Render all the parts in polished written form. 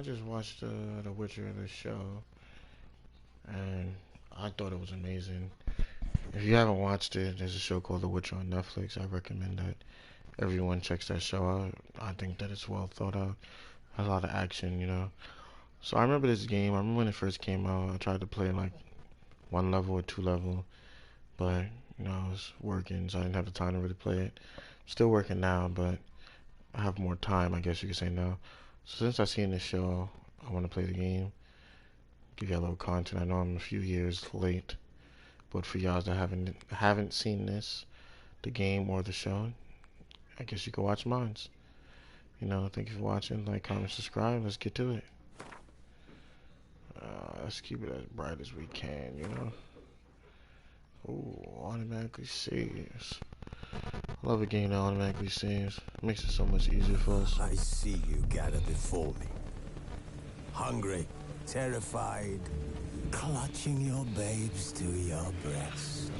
just watched The Witcher, the show, and I thought it was amazing. If you haven't watched it, there's a show called The Witcher on Netflix. I recommend that everyone checks that show out. I think that it's well thought out. Has a lot of action. So I remember this game. I remember when it first came out. I tried to play like one level or two level, but I was working, so I didn't have the time to really play it. Still working now, but I have more time, I guess you could say now. So since I seen this show, I want to play the game, give you a little content. I know I'm a few years late, but for y'all that haven't seen this, the game or the show, I guess you can watch mines. Thank you for watching. Like, comment, subscribe. Let's get to it. Let's keep it as bright as we can. Ooh, automatically saves. I love a game that automatically saves. Makes it so much easier for us. I see you gather before me. Hungry, terrified, clutching your babes to your breast.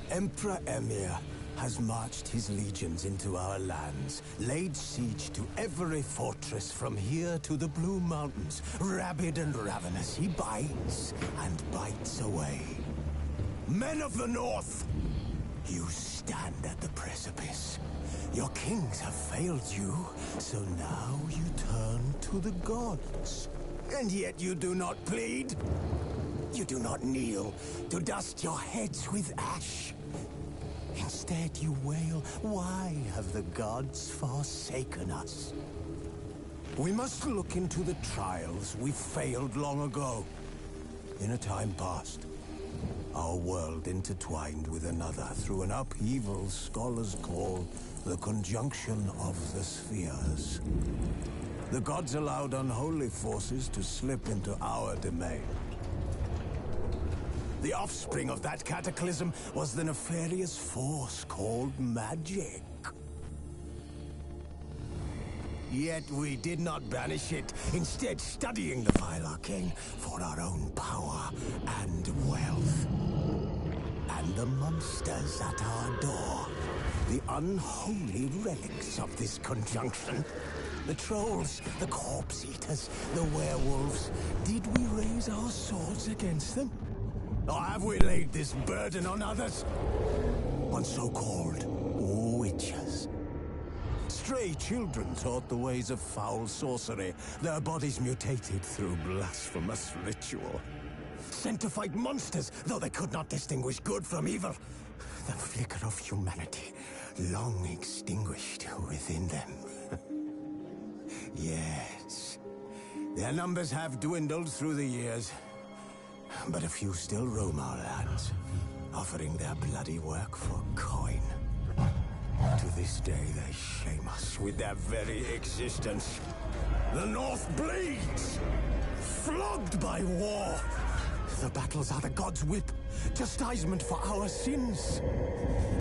Emperor Emir has marched his legions into our lands, laid siege to every fortress from here to the Blue Mountains. Rabid and ravenous, he bites and bites away. Men of the North, you stand at the precipice. Your kings have failed you, so now you turn to the gods. And yet you do not plead. You do not kneel to dust your heads with ash. Instead you wail, why have the gods forsaken us? We must look into the trials we failed long ago. In a time past, our world intertwined with another through an upheaval scholars call the conjunction of the spheres. The gods allowed unholy forces to slip into our domain. The offspring of that cataclysm was the nefarious force called magic. Yet we did not banish it, instead studying the vile arcane for our own power and wealth. And the monsters at our door, the unholy relics of this conjunction. The trolls, the corpse eaters, the werewolves. Did we raise our swords against them? Or have we laid this burden on others? On so-called witches. Stray children taught the ways of foul sorcery, their bodies mutated through blasphemous ritual. Sent to fight monsters, though they could not distinguish good from evil. The flicker of humanity, long extinguished within them. Yes, their numbers have dwindled through the years, but a few still roam our lands, offering their bloody work for coin. To this day, they shame us with their very existence. The North bleeds, flogged by war. The battles are the gods' whip, chastisement for our sins.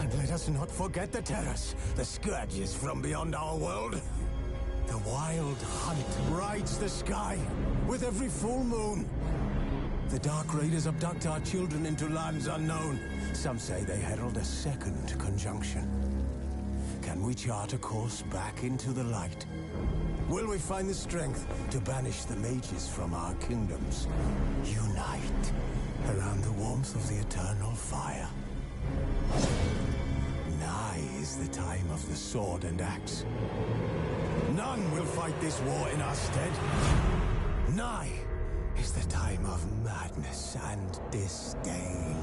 And let us not forget the terrors, the scourges from beyond our world. The wild hunt rides the sky with every full moon. The Dark Raiders abduct our children into lands unknown. Some say they herald a second conjunction. Can we chart a course back into the light? Will we find the strength to banish the mages from our kingdoms? Unite around the warmth of the eternal fire. Nigh is the time of the sword and axe. None will fight this war in our stead. Nigh is the time of madness and disdain.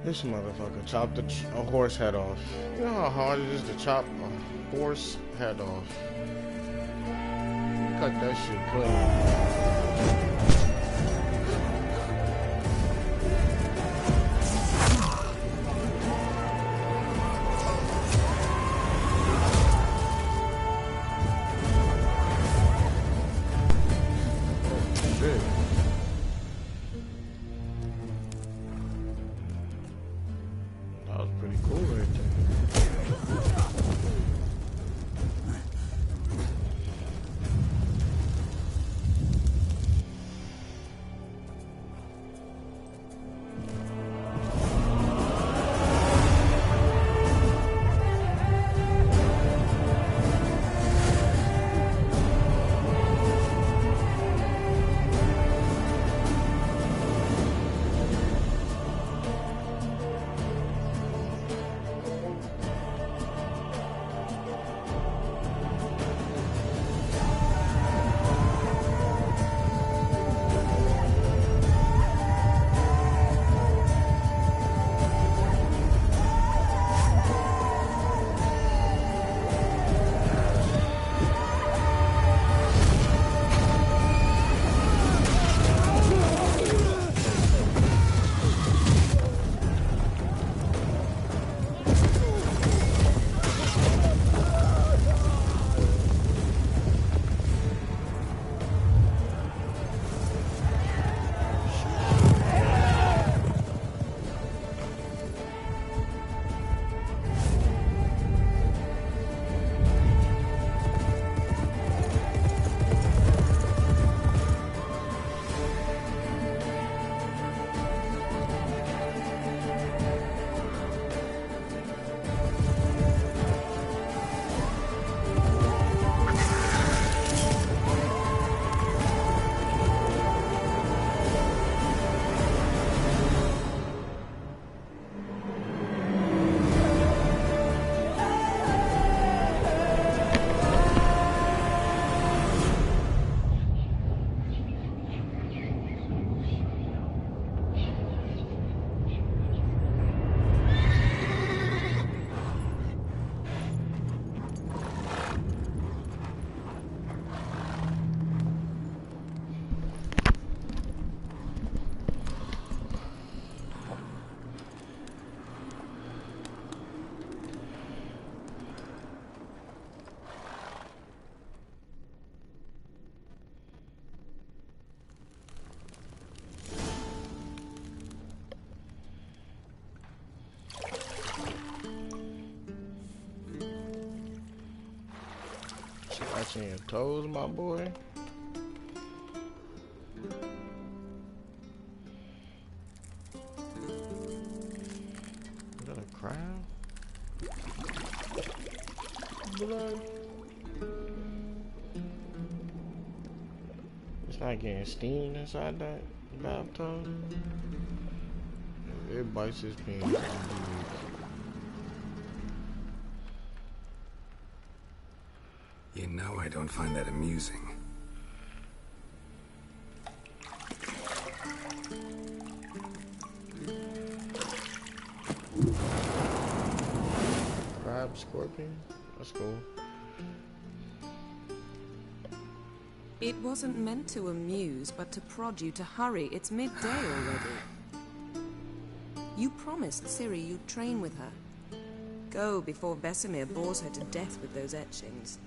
This motherfucker chopped a horse head off. You know how hard it is to chop a horse head off? Cut that shit clean. That was pretty cool right there. Scratching your toes, my boy. Is that a crab? Blood. It's not getting steamed inside that bathtub. It bites his penis. You know I don't find that amusing. Crab, scorpion? That's cool. It wasn't meant to amuse, but to prod you to hurry. It's midday already. You promised Ciri you'd train with her. Go before Vesemir bores her to death with those etchings.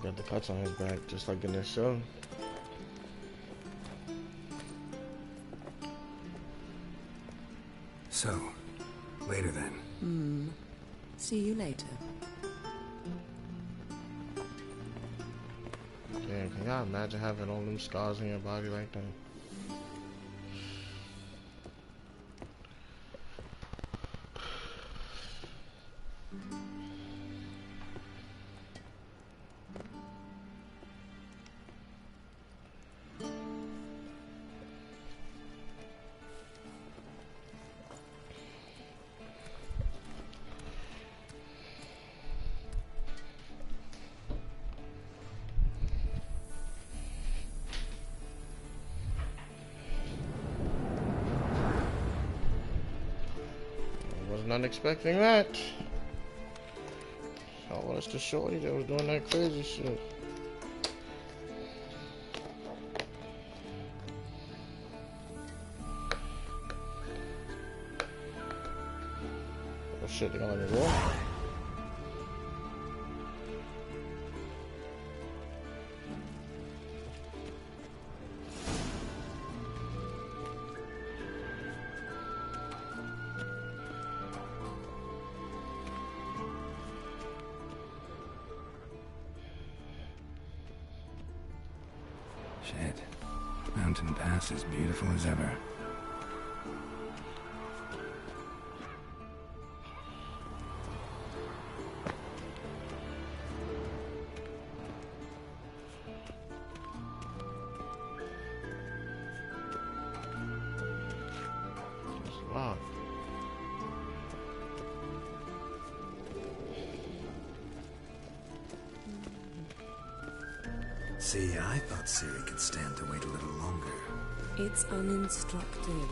Got the cuts on his back, just like in this show. So, later then. See you later. Damn, can y'all imagine having all them scars on your body like that? not expecting that. Oh, well, it's the shorty that was doing that crazy shit. Oh shit, they gonna let me roll? Shit. Mountain Pass as beautiful as ever. It's locked. See, I thought Ciri could stand to wait a little longer. It's uninstructive,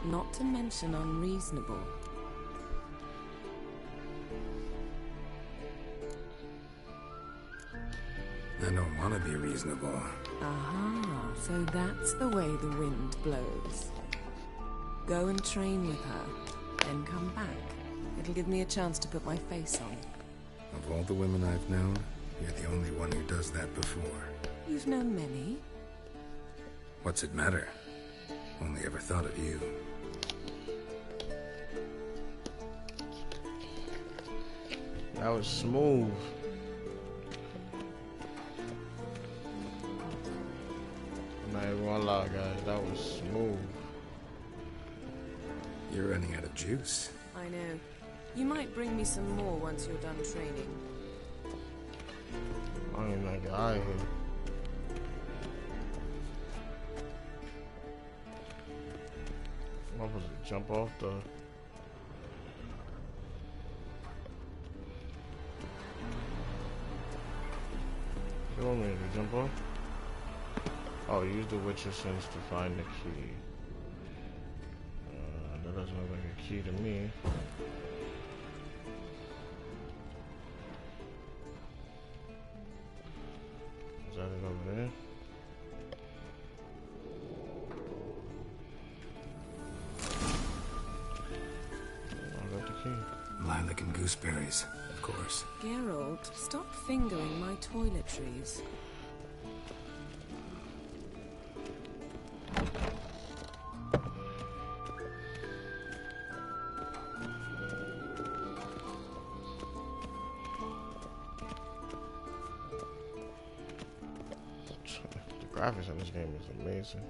not to mention unreasonable. I don't want to be reasonable. Aha, so that's the way the wind blows. Go and train with her, then come back. It'll give me a chance to put my face on. Of all the women I've known, you're the only one who does that before. You've known many. What's it matter? Only ever thought of you. That was smooth. I'm not even gonna lie, guys. That was smooth. You're running out of juice. I know. You might bring me some more once you're done training. I don't even like get out of here. What was it? Jump off the... You want me to jump off? Oh, use the Witcher sense to find the key. That doesn't look like a key to me. Is that it over there? I got the key. Lilac and gooseberries, of course. Geralt, stop fingering my toiletries. The graphics in this game is amazing.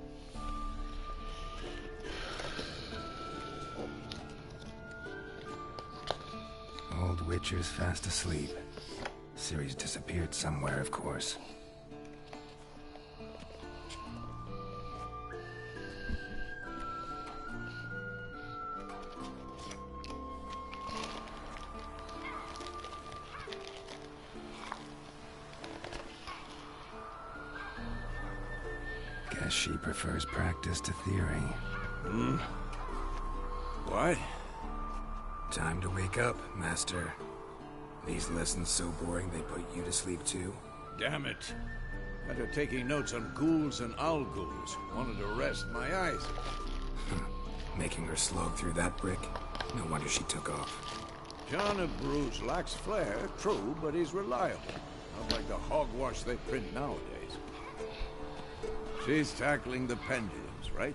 Old Witcher's fast asleep. Ciri's disappeared somewhere, of course. Guess she prefers practice to theory. What? Time to wake up, Master. These lessons so boring they put you to sleep too? Damn it. After taking notes on ghouls and owl ghouls, wanted to rest my eyes. Making her slog through that brick? No wonder she took off. John of Bruges lacks flair, true, but he's reliable. Not like the hogwash they print nowadays. She's tackling the pendulums, right?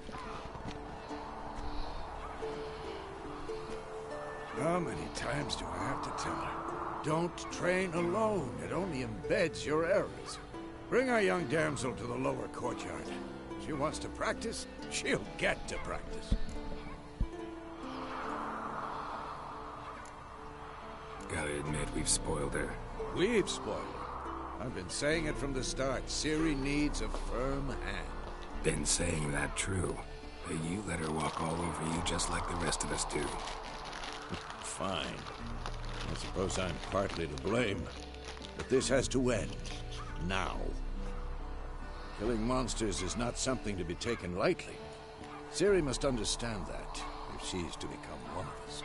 How many times do I have to tell her? Don't train alone. It only embeds your errors. Bring our young damsel to the lower courtyard. She wants to practice, she'll get to practice. Gotta admit, we've spoiled her. We've spoiled her. I've been saying it from the start. Ciri needs a firm hand. Been saying that true. But you let her walk all over you just like the rest of us do. Fine. I suppose I'm partly to blame. But this has to end. Now. Killing monsters is not something to be taken lightly. Ciri must understand that, if she's to become one of us.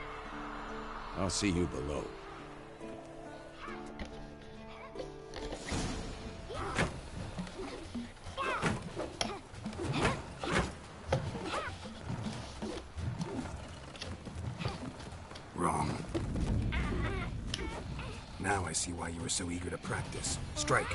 I'll see you below. Wrong. Now I see why you were so eager to practice. Strike.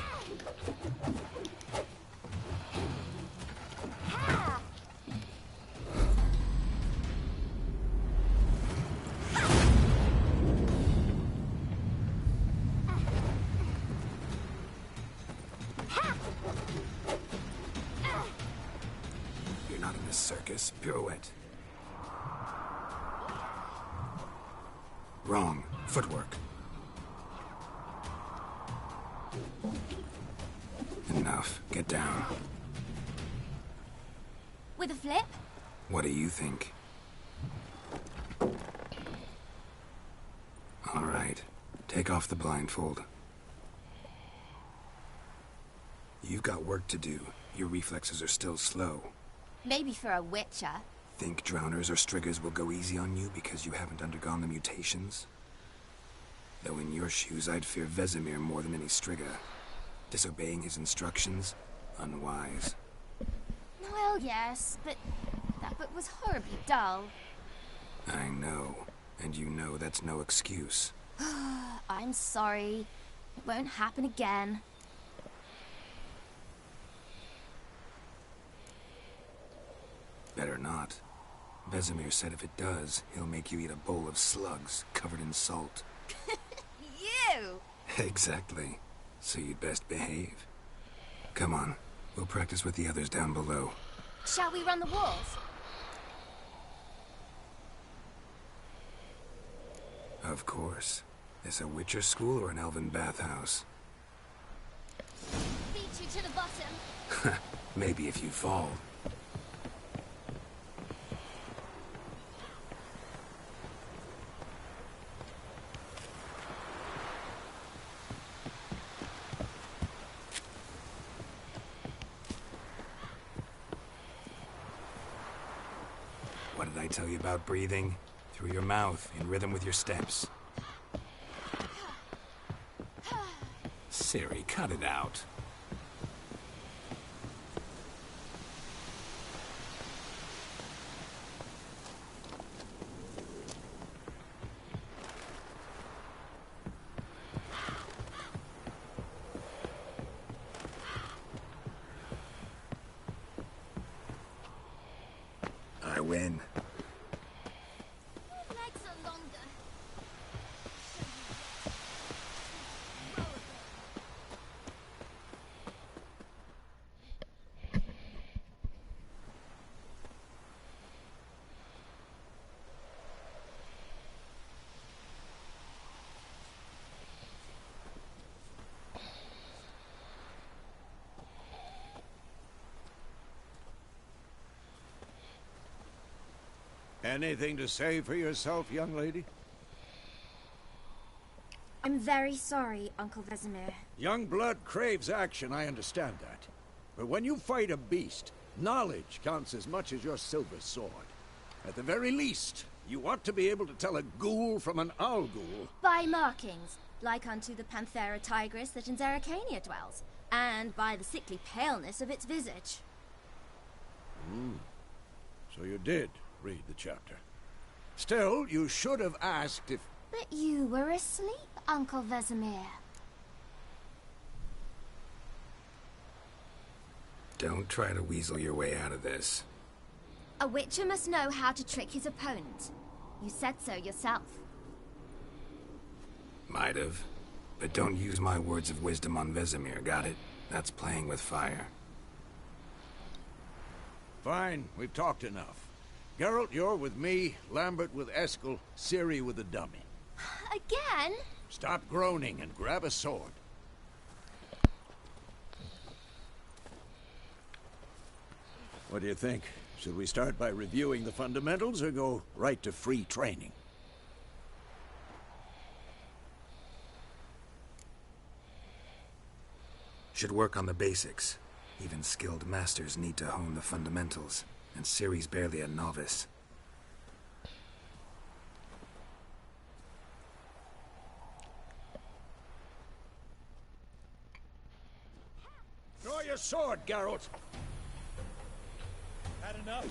You're not in this circus. Pirouette. Wrong. Footwork. Enough. Get down. With a flip? What do you think? All right. Take off the blindfold. You've got work to do. Your reflexes are still slow. Maybe for a witcher. Think drowners or striggers will go easy on you because you haven't undergone the mutations? Though in your shoes, I'd fear Vesemir more than any strigger. Disobeying his instructions? Unwise. Well, yes, but that book was horribly dull. I know. And you know that's no excuse. I'm sorry. It won't happen again. Better not. Vesemir said if it does, he'll make you eat a bowl of slugs covered in salt. You! Exactly. So you'd best behave. Come on. We'll practice with the others down below. Shall we run the walls? Of course. Is a Witcher school or an elven bathhouse? Beat you to the bottom. Maybe if you fall. What did I tell you about breathing? Through your mouth, in rhythm with your steps. Ciri, cut it out. I win. Legs are longer. Anything to say for yourself, young lady? I'm very sorry, Uncle Vesemir. Young blood craves action, I understand that. But when you fight a beast, knowledge counts as much as your silver sword. At the very least, you ought to be able to tell a ghoul from an owl ghoul. By markings, like unto the Panthera tigris that in Zerrikania dwells, and by the sickly paleness of its visage. So you did read the chapter. Still, you should have asked if... But you were asleep, Uncle Vesemir. Don't try to weasel your way out of this. A witcher must know how to trick his opponent. You said so yourself. Might have. But don't use my words of wisdom on Vesemir, got it? That's playing with fire. Fine, we've talked enough. Geralt, you're with me, Lambert with Eskel, Ciri with the dummy. Again? Stop groaning and grab a sword. What do you think? Should we start by reviewing the fundamentals or go right to free training? Should work on the basics. Even skilled masters need to hone the fundamentals, and Ciri's barely a novice. your sword, Geralt. Had enough?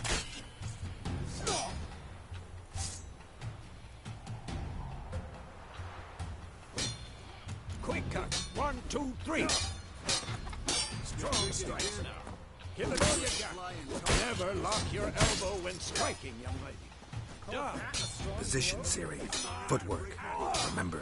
Quick cut. 1, 2, 3. Strong strikes now. Give it all you got. Never lock your elbow when striking, young lady. Down. Position, Ciri. Footwork. Remember.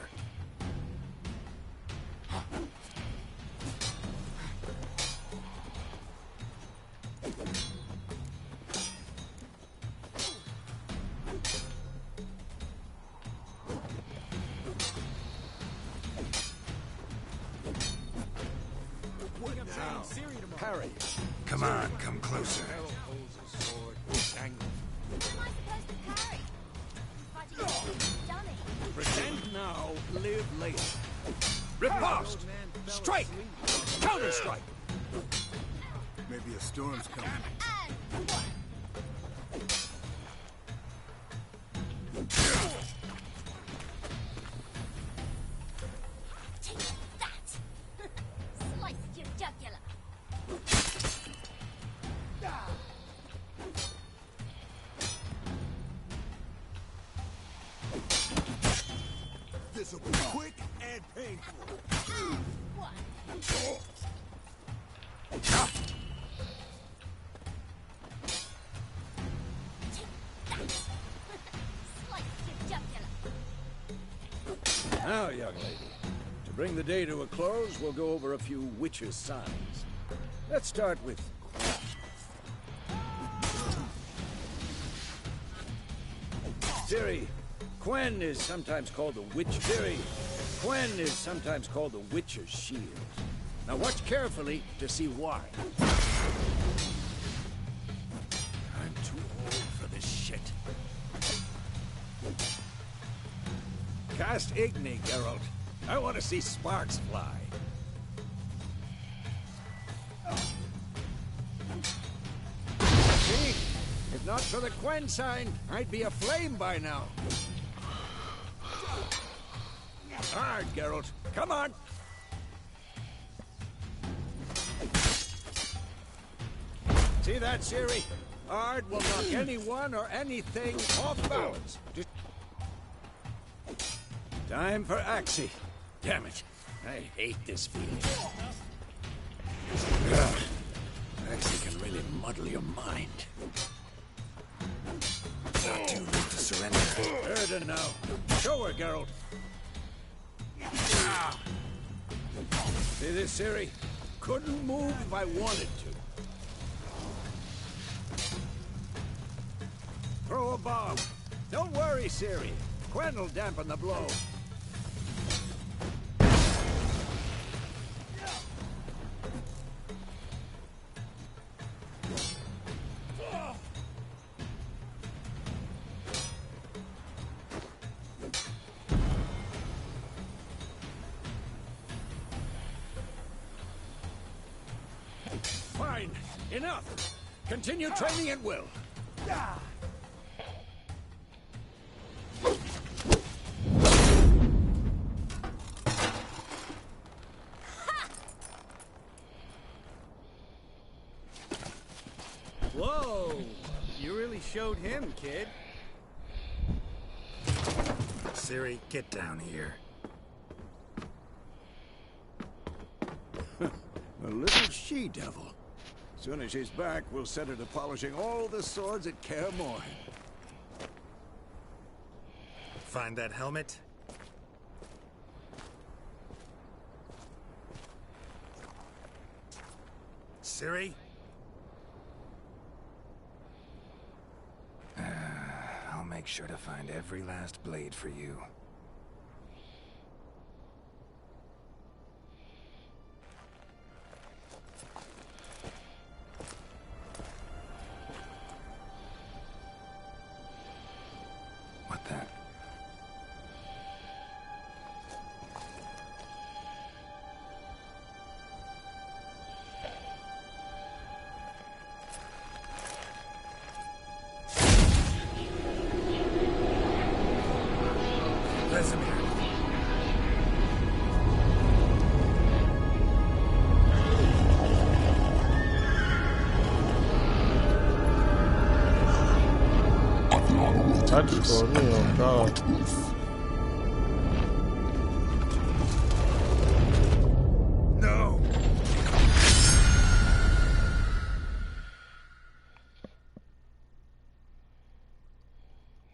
Parry. Come on, come closer. Hell holds a sword this angle. What am I supposed to parry? Fighting a dummy. Pretend now, live later. Riposte! Strike! Counter-strike! Maybe a storm's coming. And one. Take that! Slice your jugular. This'll be quick and painful. One. Take that! Slice your jugular. Now, young lady, to bring the day to a close, we'll go over a few witches' signs. Let's start with Ciri. Quen is sometimes called the Witch. Ciri. Quen is sometimes called the Witcher's Shield. Now watch carefully to see why. I'm too old for this shit. Cast Igni, Geralt. I want to see sparks fly. See? If not for the Quen sign, I'd be aflame by now. Hard, Geralt. Come on. See that, Ciri? Hard will knock anyone or anything off balance. Just... Time for Axie. Damn it. I hate this feeling. Ugh. Axie can really muddle your mind. Not too late to surrender. Erden now. Show her, Geralt. See this, Ciri? Couldn't move if I wanted to. Throw a bomb. Don't worry, Ciri. Quen will dampen the blow. Fine. Enough. Continue training at will. Whoa! You really showed him, kid. Ciri, get down here. A little she-devil. Soon as she's back, we'll set her to polishing all the swords at Kaer Morhen. Find that helmet? Ciri? I'll make sure to find every last blade for you. What that? That just scared me, oh god. No!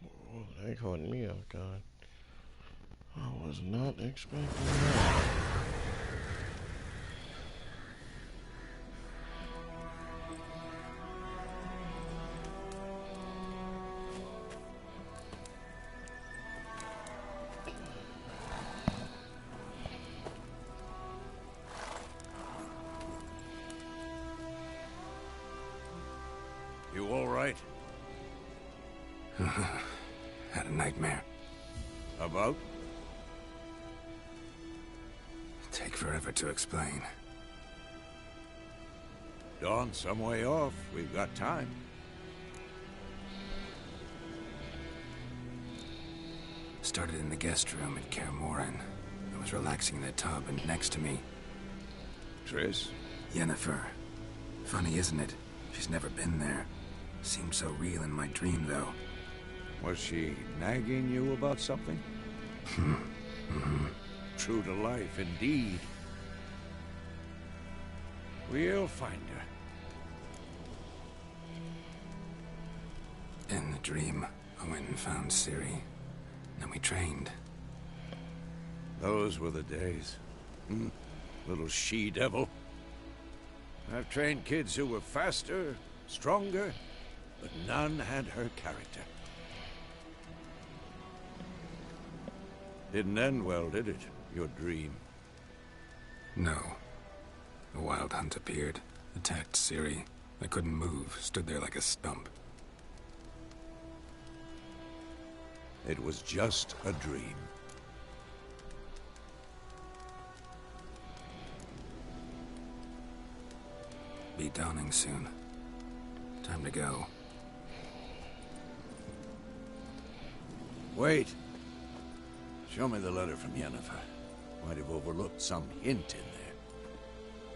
Oh, they caught me, oh god. I was not expecting that. You all right? Had a nightmare. About? Take forever to explain. Dawn's some way off. We've got time. Started in the guest room at Kaer Morhen. I was relaxing in the tub, and next to me, Triss? Yennefer. Funny, isn't it? She's never been there. Seemed so real in my dream, though. Was she nagging you about something? True to life, indeed. We'll find her. In the dream, I went and found Ciri. Then we trained. Those were the days. Little she-devil. I've trained kids who were faster, stronger, but none had her character. Didn't end well, did it? Your dream? No. A wild hunt appeared, attacked Ciri. I couldn't move, stood there like a stump. It was just a dream. Be dawning soon. Time to go. Wait. Show me the letter from Yennefer. Might have overlooked some hint in there.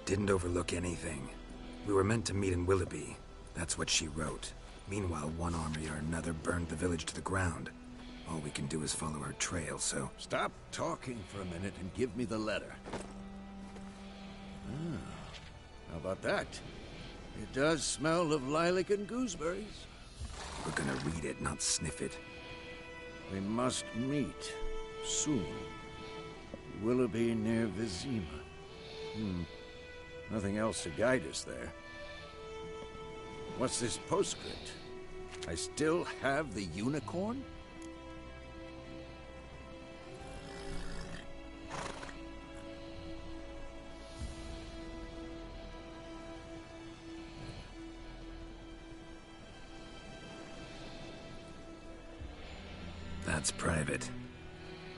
Didn't overlook anything. We were meant to meet in Willoughby. That's what she wrote. Meanwhile, one army or another burned the village to the ground. All we can do is follow her trail, so... Stop talking for a minute and give me the letter. How about that? It does smell of lilac and gooseberries. We're gonna read it, not sniff it. We must meet soon. Willoughby near Vizima. Nothing else to guide us there. What's this postscript? I still have the unicorn? That's private.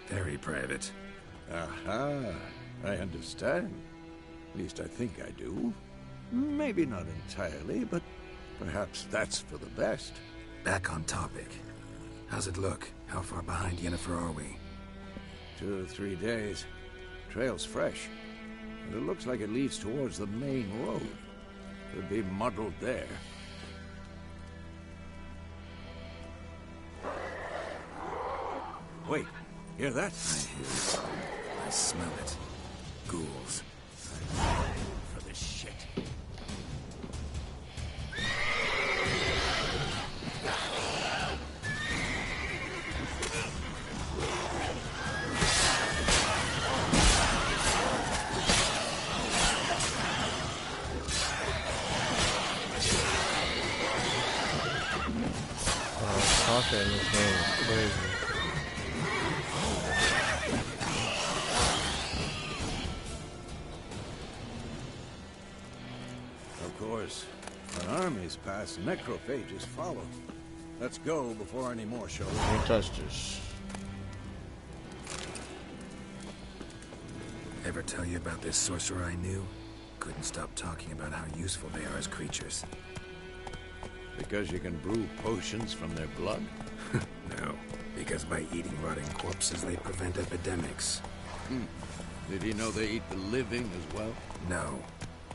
Very private. Aha, I understand. At least I think I do. Maybe not entirely, but perhaps that's for the best. Back on topic. How's it look? How far behind Yennefer are we? 2 or 3 days. Trail's fresh, but it looks like it leads towards the main road. Could be muddled there. Wait, hear that? I hear it. I smell it. Ghouls. For this shit. Tasha in this game is crazy. Of course, when armies pass, necrophages follow. Let's go before any more show up. Don't touch this. Ever tell you about this sorcerer I knew? Couldn't stop talking about how useful they are as creatures. Because you can brew potions from their blood? No, because by eating rotting corpses, they prevent epidemics. Did he know they eat the living as well? No.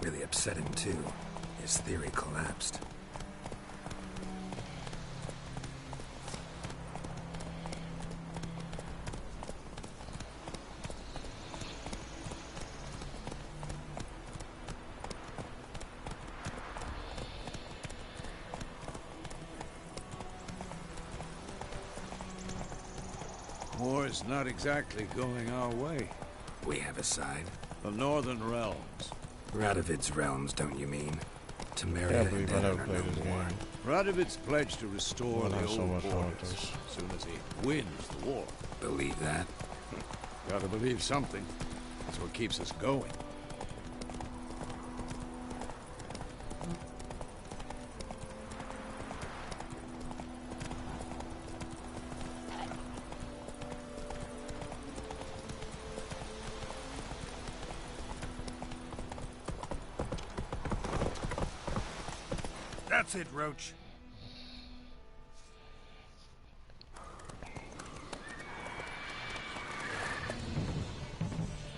Really upset him, too. His theory collapsed. is not exactly going our way. We have a side. The Northern Realms. Radovid's realms, don't you mean? Temeria Yeah, I and believe I Devon never are played no this more. game. Radovid's pledged to restore Well, the not so old much on borders this. as soon as he wins the war. Believe that? Gotta believe something. That's what keeps us going. That's it, Roach.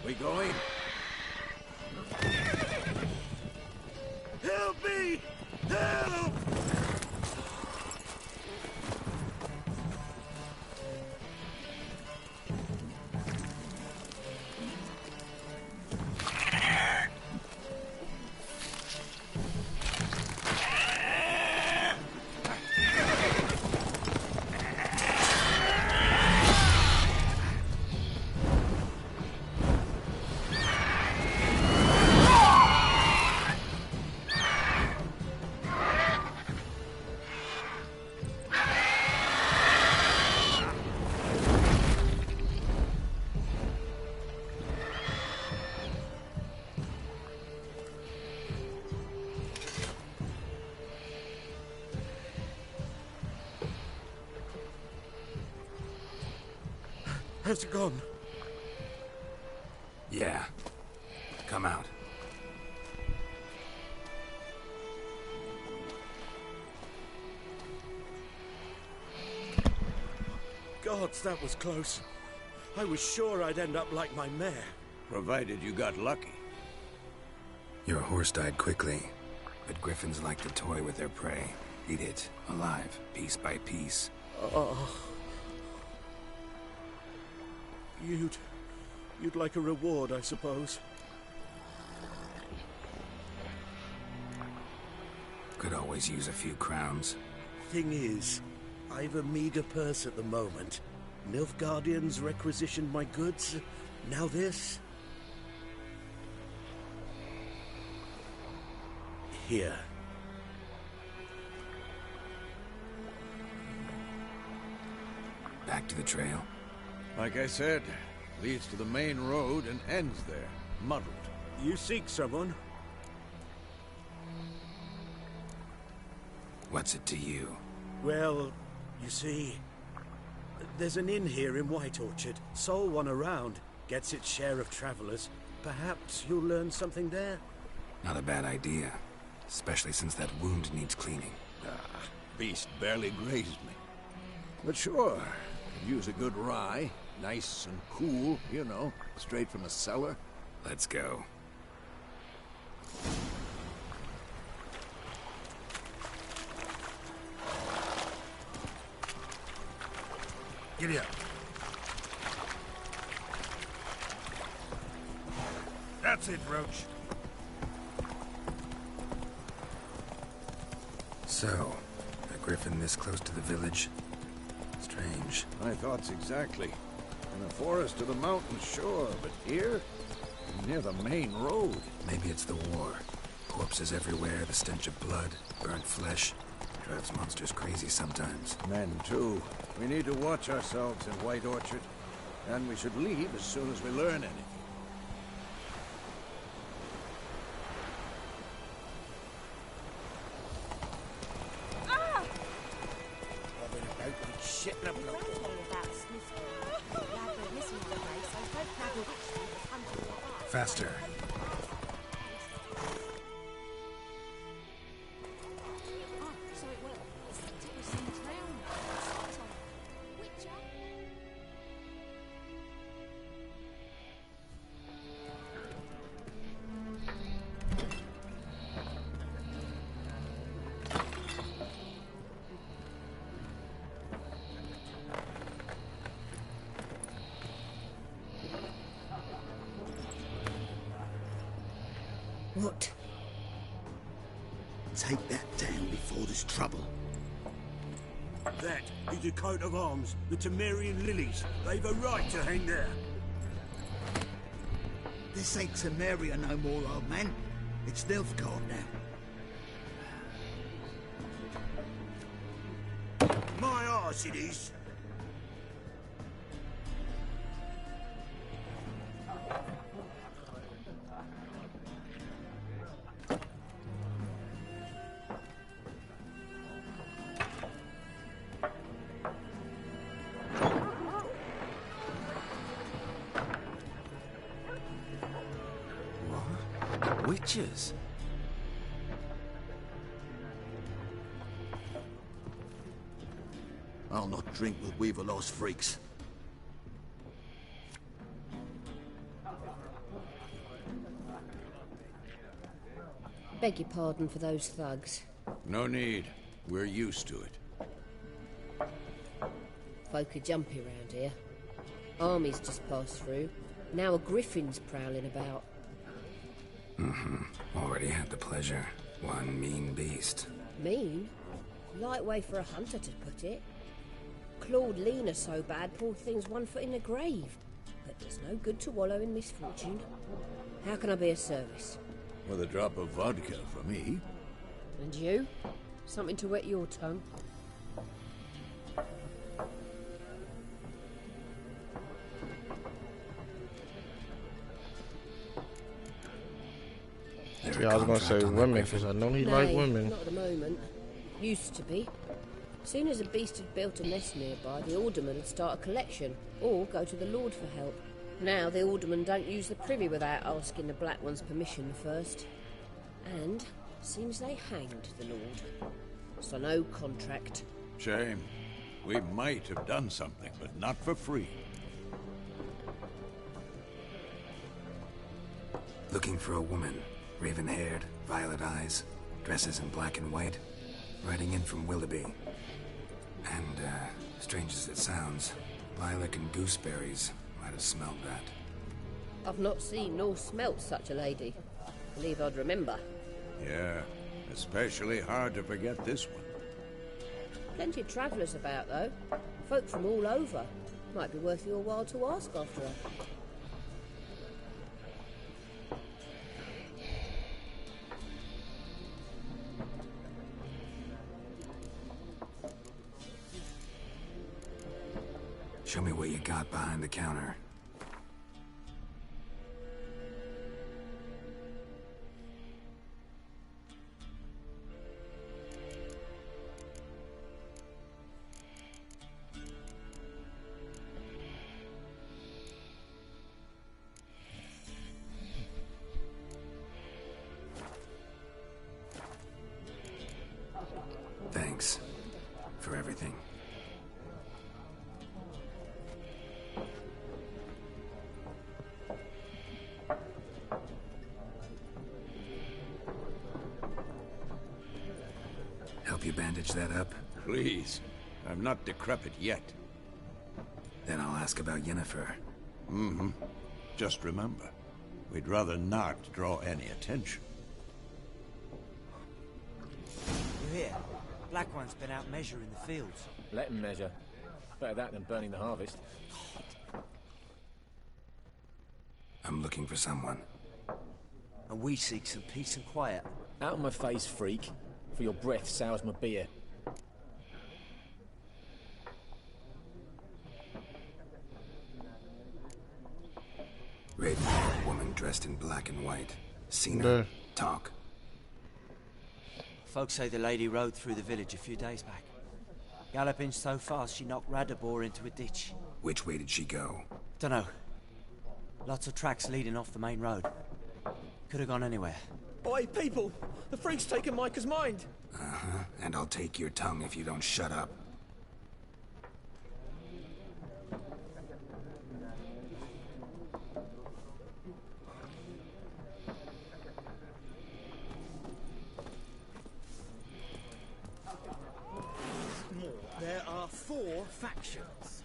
We going? Help me! Help! Has it gone? Yeah. Come out. Gods, that was close. I was sure I'd end up like my mare. Provided you got lucky. Your horse died quickly, but griffins like to toy with their prey. Eat it, alive, piece by piece. Oh. You'd like a reward, I suppose. Could always use a few crowns. Thing is, I've a meager purse at the moment. Nilfgaardians requisitioned my goods. Now this. Here. Back to the trail. Like I said, leads to the main road and ends there, muddled. You seek someone? What's it to you? Well, you see, there's an inn here in White Orchard. Sole one around. Gets its share of travelers. Perhaps you'll learn something there? Not a bad idea. Especially since that wound needs cleaning. Beast barely grazed me. But sure, could use a good rye. Nice and cool, you know, straight from a cellar. Let's go. Giddy up. That's it, Roach. So, a griffin this close to the village? Strange. My thoughts exactly. In the forest or the mountains, sure, but here? Near the main road. Maybe it's the war. Corpses everywhere, the stench of blood, burnt flesh. Drives monsters crazy sometimes. Men, too. We need to watch ourselves in White Orchard. And we should leave as soon as we learn anything. Faster. What? Take that down before there's trouble. That is the coat of arms, the Temerian lilies. They've a right to hang there. This ain't Temeria no more, old man. It's Nilfgaard now. My arse it is. Witches? I'll not drink with Weaverlost freaks. Beg your pardon for those thugs. No need. We're used to it. Folk are jumpy round here. Armies just passed through. Now a griffin's prowling about. Already had the pleasure. One mean beast. Mean? Light way for a hunter to put it. Clawed Lena so bad, poor thing's 1 foot in the grave. But there's no good to wallow in misfortune. How can I be of service? With a drop of vodka for me. And you? Something to wet your tongue? Yeah, I was gonna say women, because I know he like women. Not at the moment. Used to be. Soon as a beast had built a nest nearby, the alderman would start a collection, or go to the Lord for help. Now the alderman don't use the privy without asking the Black One's permission first. And seems they hanged the Lord. So no contract. Shame. We might have done something, but not for free. Looking for a woman. Raven-haired, violet eyes, dresses in black and white. Riding in from Willoughby. And, strange as it sounds, lilac and gooseberries might have smelled that. I've not seen nor smelt such a lady. Believe I'd remember. Yeah, especially hard to forget this one. Plenty of travellers about, though. Folk from all over. Might be worth your while to ask after her. Show me what you got behind the counter. Thanks for everything. Help you bandage that up? Please. I'm not decrepit yet. Then I'll ask about Yennefer. Just remember, we'd rather not draw any attention. You hear? Black One's been out measuring the fields. Let him measure. Better that than burning the harvest. I'm looking for someone. And we seek some peace and quiet. Out of my face, freak. For your breath sours my beer. Raven-haired woman dressed in black and white. Seen her? Talk. Folks say the lady rode through the village a few days back. Galloping so fast she knocked Radabor into a ditch. Which way did she go? Dunno. Lots of tracks leading off the main road. Could have gone anywhere. Oi, people! The freak's taken Micah's mind! And I'll take your tongue if you don't shut up. There are 4 factions.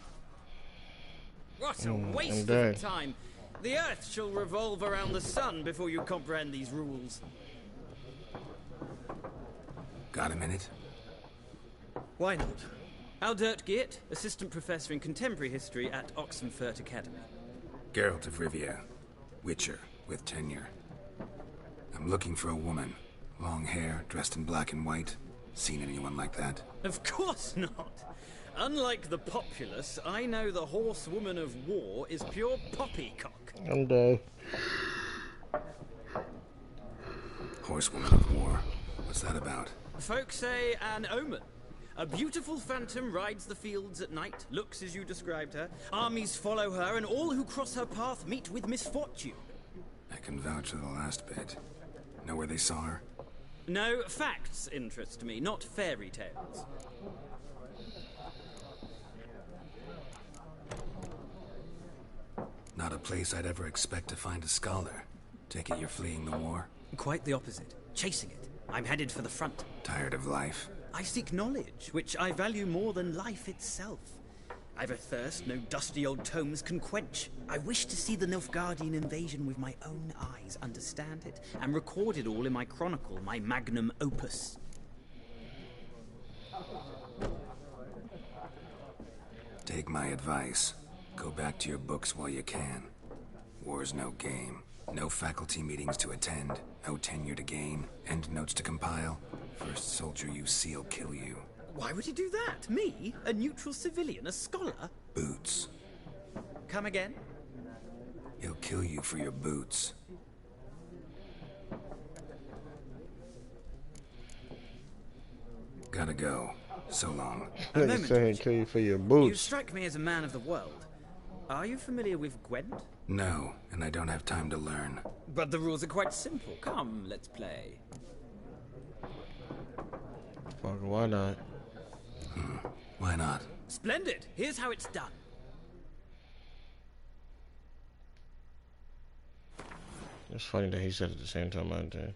What a waste of time! The Earth shall revolve around the sun before you comprehend these rules. Got a minute? Why not? Aldert Geert, Assistant Professor in Contemporary History at Oxenfurt Academy. Geralt of Rivia, Witcher, with tenure. I'm looking for a woman. Long hair, dressed in black and white. Seen anyone like that? Of course not. Unlike the populace, I know the horsewoman of war is pure poppycock. I'm dead. Horsewoman of war. What's that about? Folk say an omen. A beautiful phantom rides the fields at night, looks as you described her. Armies follow her, and all who cross her path meet with misfortune. I can vouch for the last bit. Know where they saw her? No, facts interest me, not fairy tales. Not a place I'd ever expect to find a scholar. Take it you're fleeing the war? Quite the opposite. Chasing it. I'm headed for the front. Tired of life? I seek knowledge, which I value more than life itself. I've a thirst no dusty old tomes can quench. I wish to see the Nilfgaardian invasion with my own eyes, understand it, and record it all in my chronicle, my magnum opus. Take my advice. Go back to your books while you can. War's no game. No faculty meetings to attend, no tenure to gain, end notes to compile. First soldier you see'll kill you. Why would he do that? Me? A neutral civilian? A scholar? Boots. Come again? He'll kill you for your boots. Gotta go. So long. A moment, saying kill you for your boots. You strike me as a man of the world. Are you familiar with Gwent? No, and I don't have time to learn. But the rules are quite simple. Come, let's play. Fuck, why not? Why not? Splendid. Here's how it's done. It's funny that he said it at the same time I did.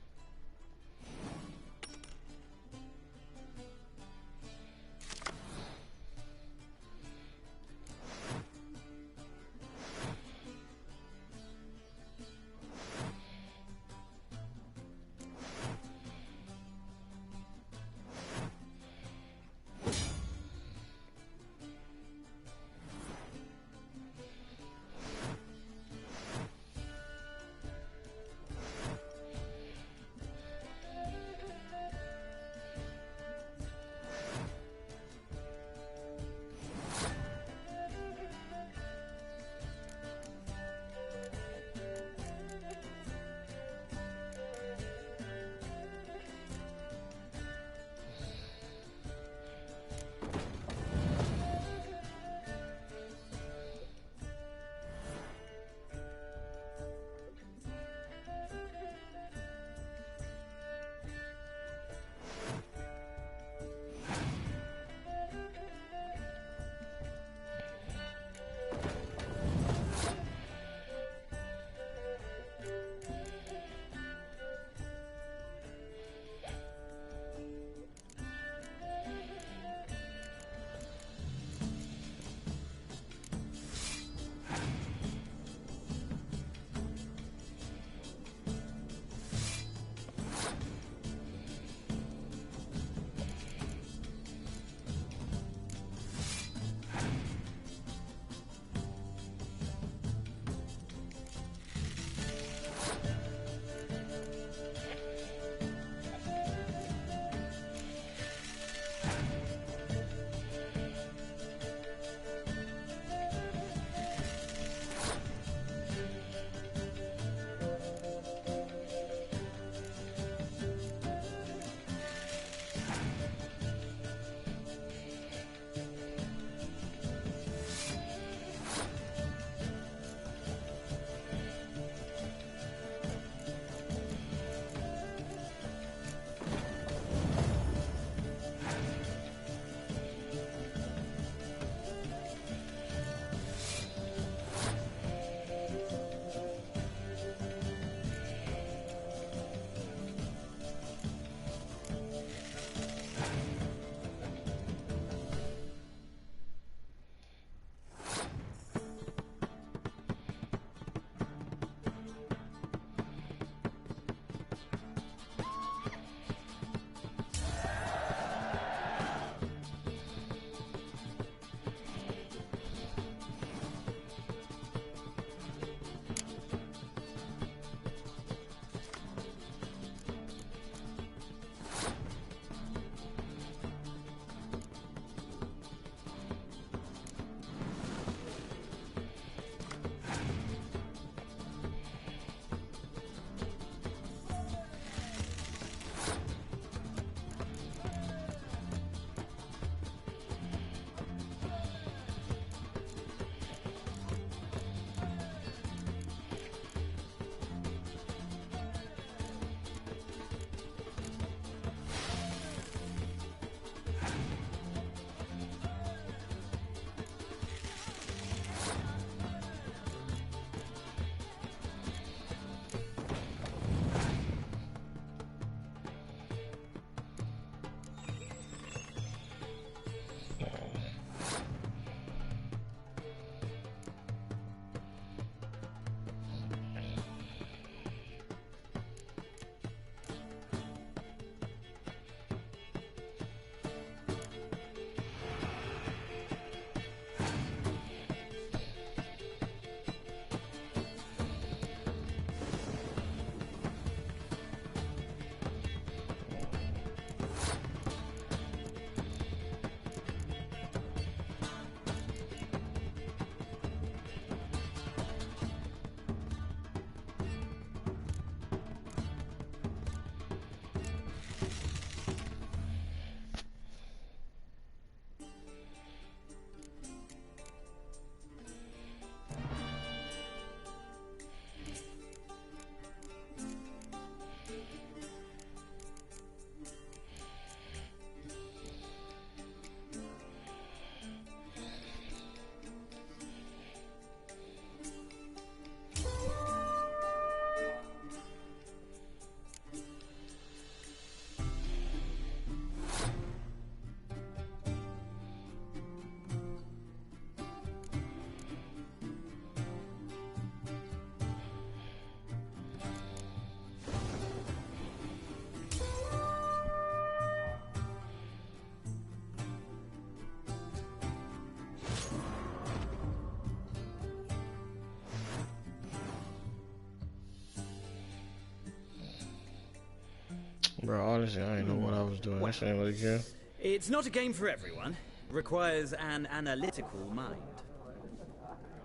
Bro, honestly, I didn't know what I was doing. That shit ain't really good. It's not a game for everyone. Requires an analytical mind.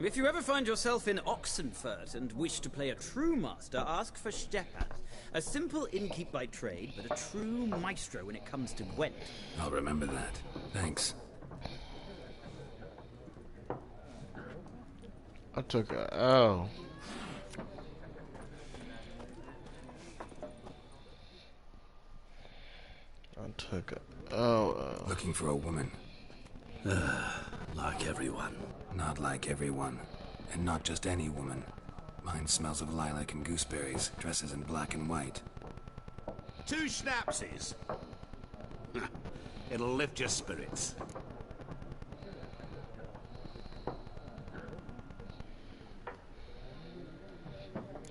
If you ever find yourself in Oxenfurt and wish to play a true master, ask for Stepan. A simple innkeep by trade, but a true maestro when it comes to Gwent. I'll remember that. Thanks. I took a L. I took a L. Looking for a woman. Like everyone. Not like everyone. And not just any woman. Mine smells of lilac and gooseberries, dresses in black and white. 2 schnapsies. It'll lift your spirits.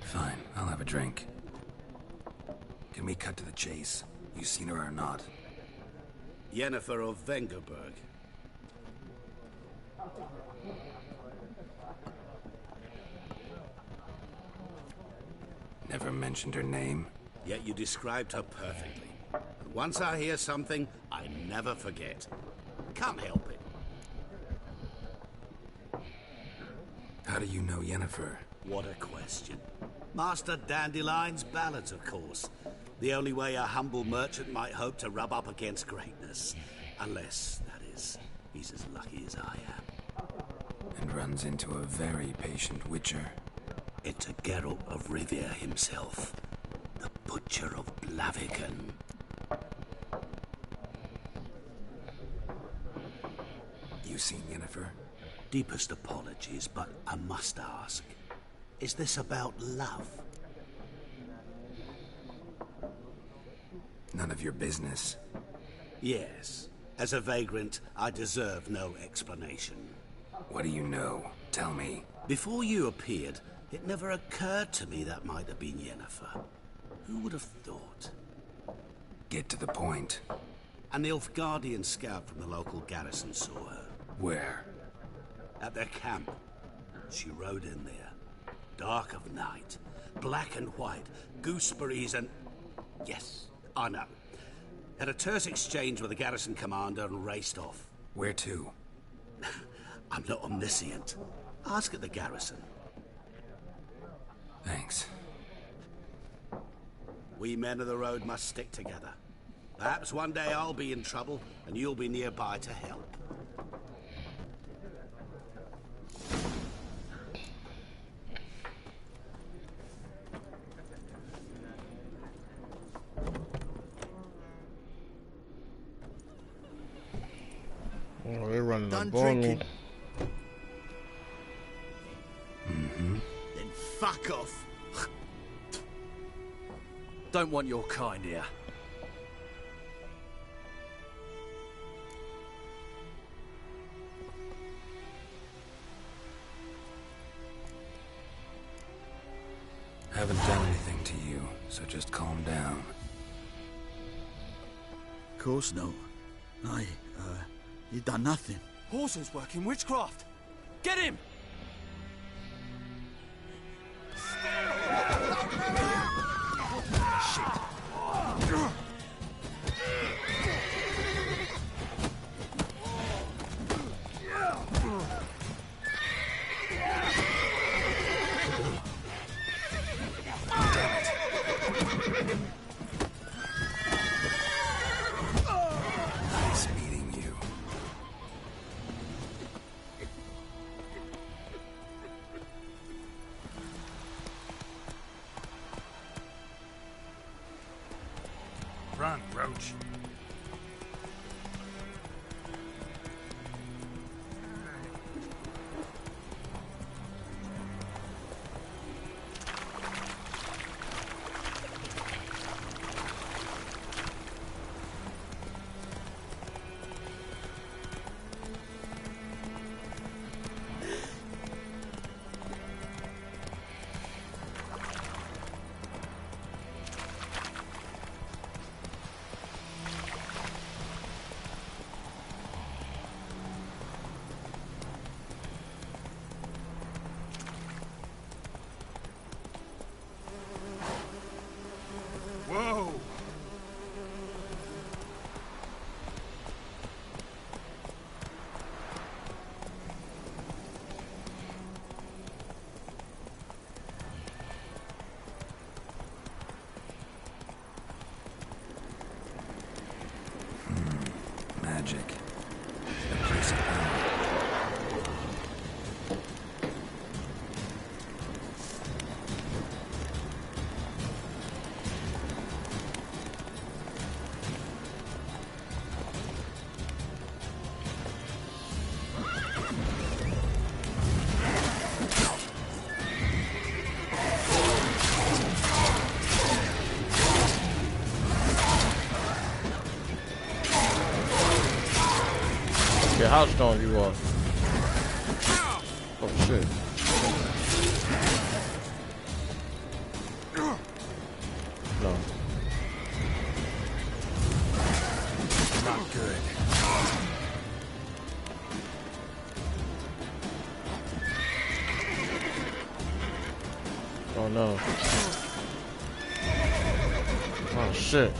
Fine, I'll have a drink. Can we cut to the chase? You seen her or not? Yennefer of Vengerberg. Never mentioned her name. Yet you described her perfectly. And once I hear something, I never forget. Can't help it. How do you know Yennefer? What a question. Master Dandelion's ballads, of course. The only way a humble merchant might hope to rub up against greatness. Unless, that is, he's as lucky as I am. And runs into a very patient witcher. Into Geralt of Rivia himself. The Butcher of Blaviken. You seen Yennefer? Deepest apologies, but I must ask. Is this about love? None of your business. Yes. As a vagrant, I deserve no explanation. What do you know? Tell me. Before you appeared, it never occurred to me that might have been Yennefer. Who would have thought? Get to the point. An Nilfgaardian scout from the local garrison saw her. Where? At their camp. She rode in there. Dark of night. Black and white. Gooseberries and... Yes, I know. Had a terse exchange with the garrison commander and raced off. Where to? I'm not omniscient. Ask at the garrison. Thanks. We men of the road must stick together. Perhaps one day I'll be in trouble and you'll be nearby to help. Oh, they're running Done up on me. drinking. Then fuck off. Don't want your kind here. Haven't done anything to you, so just calm down. Of course no. You done nothing. Horses working witchcraft. Get him! Nice meeting you. Run, Roach. magic. A place of power. Yeah, how strong you are. Oh shit. No. Not good. Oh no. Oh shit.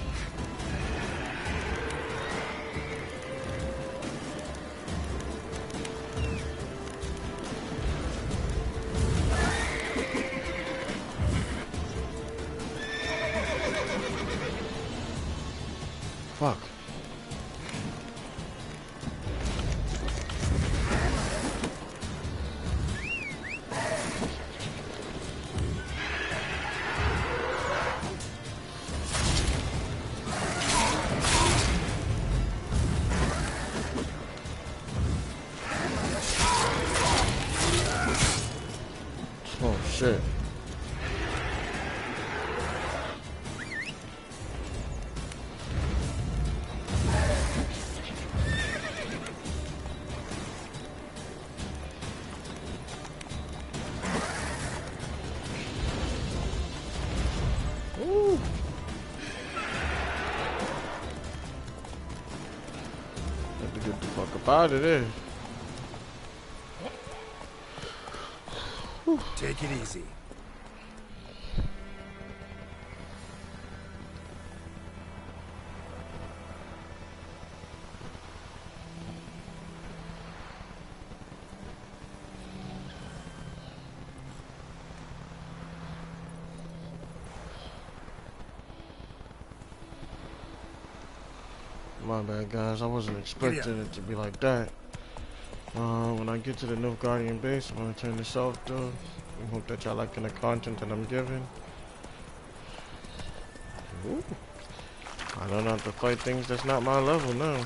Fuck. Oh shit. Ooh. Have to get the fuck up out of there. Take it easy. My bad, guys. I wasn't expecting it to be like that. When I get to the Nilfgaardian base, I'm gonna turn this off, though. I hope that y'all liking the content that I'm giving. Ooh. I don't have to fight things that's not my level now.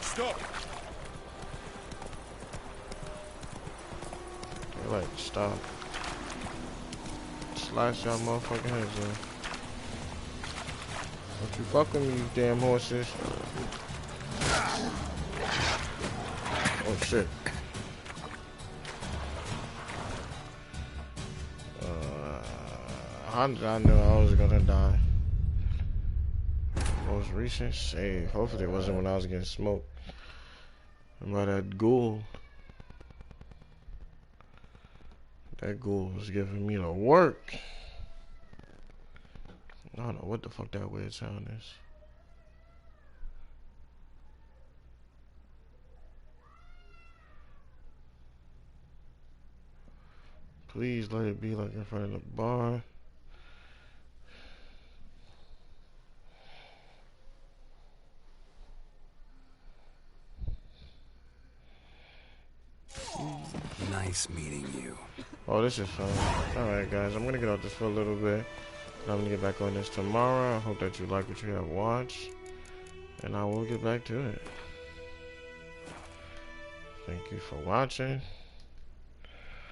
Stop! They're like, stop. Slice y'all motherfucking heads off. Don't you fuck with me, you damn horses. Oh shit. I knew I was gonna die. Most recent save. Hopefully it wasn't when I was getting smoked by that ghoul. That ghoul was giving me the work. I don't know what the fuck that weird sound is. Please let it be like in front of the bar. Nice meeting you. Oh, this is fun. Alright, guys, I'm gonna get off this for a little bit. I'm gonna get back on this tomorrow. I hope that you like what you have watched. And I will get back to it. Thank you for watching.